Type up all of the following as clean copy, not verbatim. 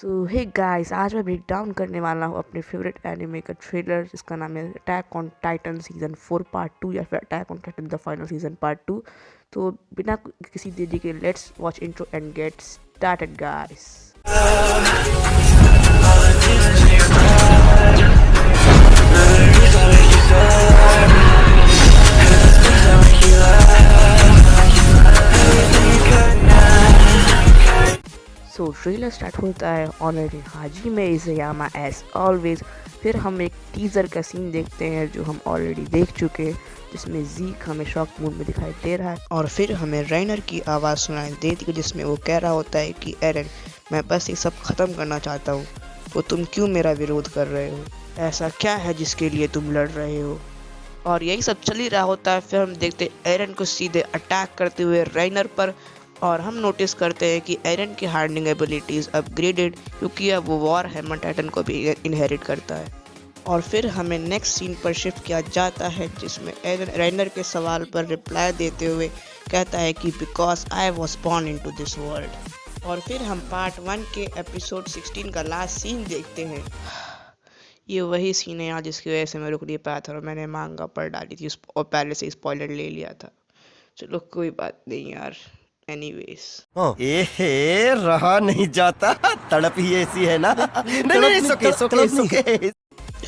सो hey guys, आज मैं break down करने वाला हूँ अपने फेवरेट एनिमे का ट्रेलर जिसका नाम है attack on Titan season 4 part 2 या फिर attack on Titan the final season part 2। तो बिना किसी देरी के let's watch intro and get started guys. So trailer start होता है ऑनरेडी हाजिमे इज़ायामा एज ऑलवेज। फिर हम एक टीज़र का सीन देखते हैं जो हम ऑलरेडी देख चुके हैं, जिसमें ज़ीक हमें शॉक मूड में दिखाई दे रहा है। और फिर हमें रेनर की आवाज़ सुनाई देती है जिसमें वो कह रहा होता है कि एरन, मैं बस ये सब ख़त्म करना चाहता हूँ, तो तुम क्यों मेरा विरोध कर रहे हो? ऐसा क्या है जिसके लिए तुम लड़ रहे हो? और यही सब चल ही रहा होता है। फिर हम देखते एरन को सीधे अटैक करते हुए रेनर पर, और हम नोटिस करते हैं कि एरन की हार्डनिंग एबिलिटीज़ अपग्रेडेड, क्योंकि अब वो वॉर हैमर टाइटन को भी इनहेरिट करता है। और फिर हमें नेक्स्ट सीन पर शिफ्ट किया जाता है जिसमें एरन रेनर के सवाल पर रिप्लाई देते हुए कहता है कि because I was born into this world. और फिर हम पार्ट 1 के एपिसोड 16 का लास्ट सीन देखते हैं। ये वही सीन है यार जिसकी वजह से मैं रुक नहीं पाया था और मैंने मांगा पढ़ डाली थी और पहले से स्पॉइलर ले लिया था। चलो कोई बात नहीं यार, एनीवेज। एहे रहा नहीं जाता, तड़प ही ऐसी है ना। नहीं, सोके।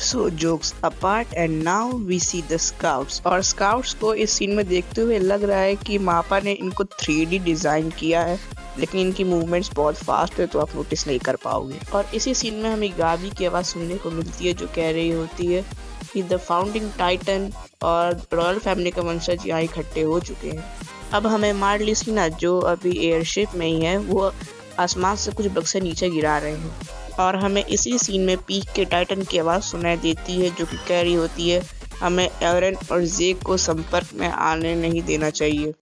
So jokes apart and now we see the scouts। और scouts को इस सीन में देखते हुए लग रहा है कि मापा ने इनको 3D डिज़ाइन किया है, लेकिन इनकी मूवमेंट्स बहुत फास्ट है तो आप नोटिस नहीं कर पाओगे। और इसी सीन में हमें गावी की आवाज़ सुनने को मिलती है जो कह रही होती है कि द फाउंडिंग टाइटन और रॉयल फैमिली के वंशज यहाँ इकट्ठे हो चुके हैं। अब हमें मार्ली सीना जो अभी एयरशिप में ही है वो आसमान से कुछ बक्से नीचे गिरा रहे हैं। और हमें इसी सीन में पीक के टाइटन की आवाज़ सुनाई देती है जो कि कह रही होती है हमें एरन और ज़ेक को संपर्क में आने नहीं देना चाहिए।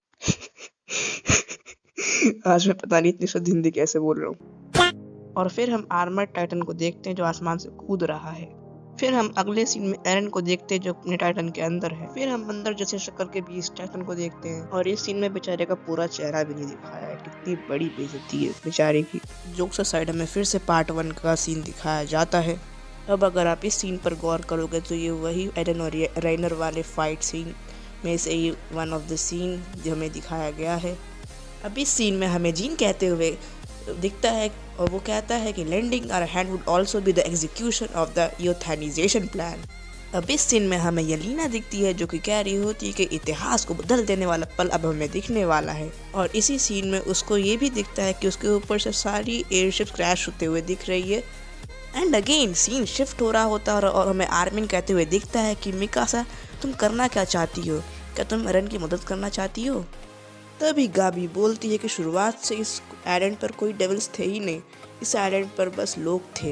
आज मैं पता नहीं इतनी शुद्ध हिंदी कैसे बोल रहा हूँ। और फिर हम आर्मर टाइटन को देखते हैं जो आसमान से कूद रहा है। फिर हम अगले सीन में एरन को देखते हैं जो अपने टाइटन के अंदर है। फिर हम अंदर जैसे शक्ल के बीच टाइटन को देखते हैं और इस सीन में बेचारे का पूरा चेहरा भी नहीं दिखाया है। कितनी बड़ी बेइज्जती है बेचारे की। जोक्स साइड में फिर से पार्ट 1 का सीन दिखाया जाता है। अब अगर आप इस सीन पर गौर करोगे तो ये वही एरन और रेनर वाले फाइट सीन में से ही वन ऑफ द सीन जो हमें दिखाया गया है। अब इस सीन में हमें जीन कहते हुए दिखता है और वो कहता है कि landing our hand would also be the execution of the euthanization plan. अब इस सीन में हमें यलीना दिखती है जो कि कह रही होती है कि इतिहास को बदल देने वाला पल अब हमें दिखने वाला है। और इसी सीन में उसको ये भी दिखता है कि उसके ऊपर से सारी एयरशिप्स क्रैश होते हुए दिख रही है। एंड अगेन सीन शिफ्ट हो रहा होता है और हमें आर्मिन कहते हुए दिखता है कि मिकासा तुम करना क्या चाहती हो? क्या तुम एरन की मदद करना चाहती हो? तभी गाबी बोलती है कि शुरुआत से इस आइलैंड पर कोई डेविल्स थे ही नहीं, इस आइलैंड पर बस लोग थे।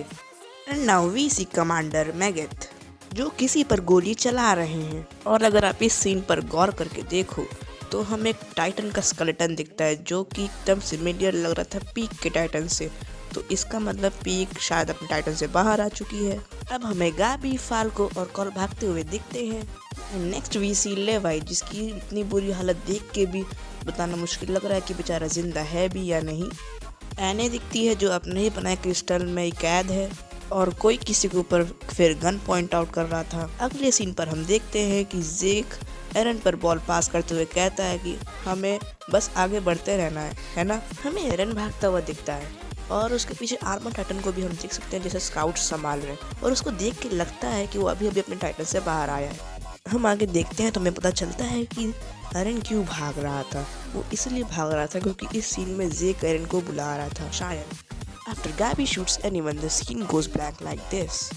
And now we see commander मैगेथ जो किसी पर गोली चला रहे हैं। और अगर आप इस सीन पर गौर करके देखो तो हमें एक टाइटन का स्केलेटन दिखता है जो कि एकदम सिमिलर लग रहा था पीक के टाइटन से। तो इसका मतलब पीक शायद अपने टाइटन से बाहर आ चुकी है। अब हमें गाबी, फाल्को और कॉल भागते हुए दिखते हैं। नेक्स्ट वी सी लेवाई जिसकी इतनी बुरी हालत देख के भी बताना मुश्किल लग रहा है कि बेचारा जिंदा है भी या नहीं। एने दिखती है जो अपने ही बनाए क्रिस्टल में कैद है और कोई किसी के ऊपर फिर गन पॉइंट आउट कर रहा था। अगले सीन पर हम देखते हैं कि ज़ेक एरन पर बॉल पास करते हुए कहता है कि हमें बस आगे बढ़ते रहना है ना। हमें एरन भागता हुआ दिखता है और उसके पीछे आर्मर टाइटन को भी हम देख सकते हैं जैसे स्काउट्स संभाल रहे हैं और उसको देख के लगता है कि वो अभी अभी अपने टाइटन से बाहर आया है। हम आगे देखते हैं तो हमें पता चलता है कि एरन क्यों भाग रहा था। वो इसलिए भाग रहा था क्योंकि इस सीन में ज़ेक एरन को बुला रहा था शायद। After Gabi shoots anyone the scene goes black like this.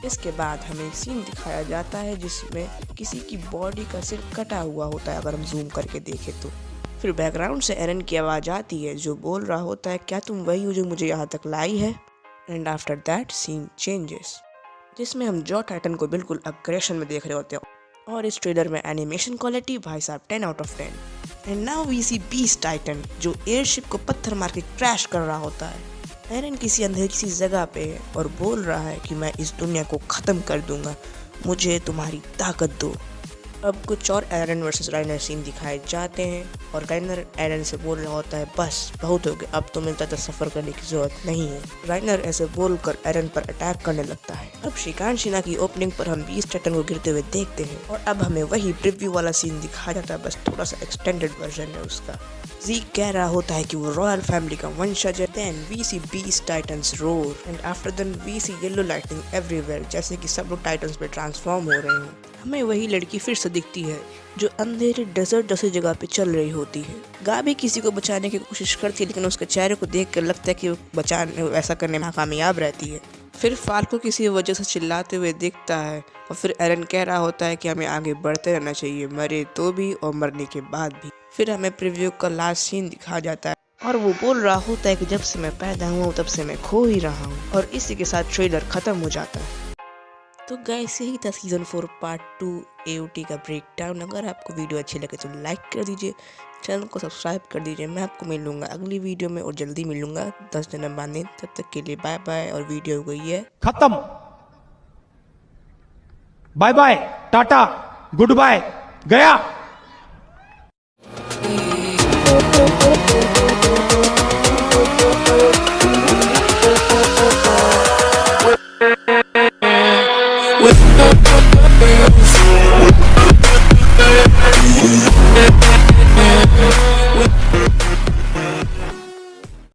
इसके बाद हमें एक सीन दिखाया जाता है जिसमें किसी की बॉडी का सिर कटा हुआ होता है अगर हम जूम करके देखें तो। फिर बैकग्राउंड से एरन की आवाज़ आती है जो बोल रहा होता है क्या तुम वही हो जो मुझे यहाँ तक लाई है? And after that scene changes जिसमें हम जॉ टाइटन को बिल्कुल अग्रेशन में देख रहे होते हैं। और इस ट्रेलर में एनिमेशन क्वालिटी भाई साहब 10 out of 10। And now we see Beast Titan जो एयरशिप को पत्थर मार के क्रैश कर रहा होता है। एरन किसी अंधेरी सी जगह पे है और बोल रहा है कि मैं इस दुनिया को ख़त्म कर दूंगा, मुझे तुम्हारी ताकत दो। अब कुछ और एरन वर्सेस राइनर सीन दिखाए जाते हैं और राइनर एरन से बोल रहा होता है बस बहुत हो गया, अब तो मिलता था सफर करने की जरूरत नहीं है। राइनर ऐसे बोलकर एरन पर अटैक करने लगता है। अब शिकानशिना की ओपनिंग पर हम बीस्ट टाइटन को गिरते हुए देखते हैं और अब हमें वही प्रीव्यू वाला सीन दिखाया जाता है, बस थोड़ा सा एक्सटेंडेड वर्जन है उसका। ज़ीक कह रहा होता है कि वो रॉयल फैमिली का वंशज है। Then we see Beast Titan's roar and after then we see yellow lightning everywhere, जैसे कि सब लोग टाइटन्स पे ट्रांसफॉर्म हो रहे हैं। हमें वही लड़की फिर से दिखती है जो अंधेरे डेजर्ट जैसी जगह पे चल रही होती है। गाबी किसी को बचाने की कोशिश करती है लेकिन उसके चेहरे को देख कर लगता है कि वो ऐसा करने में कामयाब रहती है। फिर फाल्को किसी वजह से चिल्लाते हुए दिखता है और फिर एरन कह रहा होता है कि हमें आगे बढ़ते रहना चाहिए, मरे तो भी और मरने के बाद भी। फिर हमें प्रीव्यू का लास्ट सीन दिखा जाता है और वो बोल रहा होता है कि जब से मैं पैदा हुआ तब से मैं खो ही रहा हूँ और इसी के साथ ट्रेलर खत्म हो जाता है। तो गाइस यही था सीजन 4 पार्ट 2 AOT का ब्रेकडाउन। अगर आपको वीडियो अच्छी लगे तो लाइक कर दीजिए, चैनल को सब्सक्राइब कर दीजिए। मैं आपको मिलूंगा अगली वीडियो में और जल्दी मिलूंगा 10 दिन बाद। तब तक के लिए बाय बाय और वीडियो हो गई है खत्म। Bye bye, ta ta, goodbye, गया।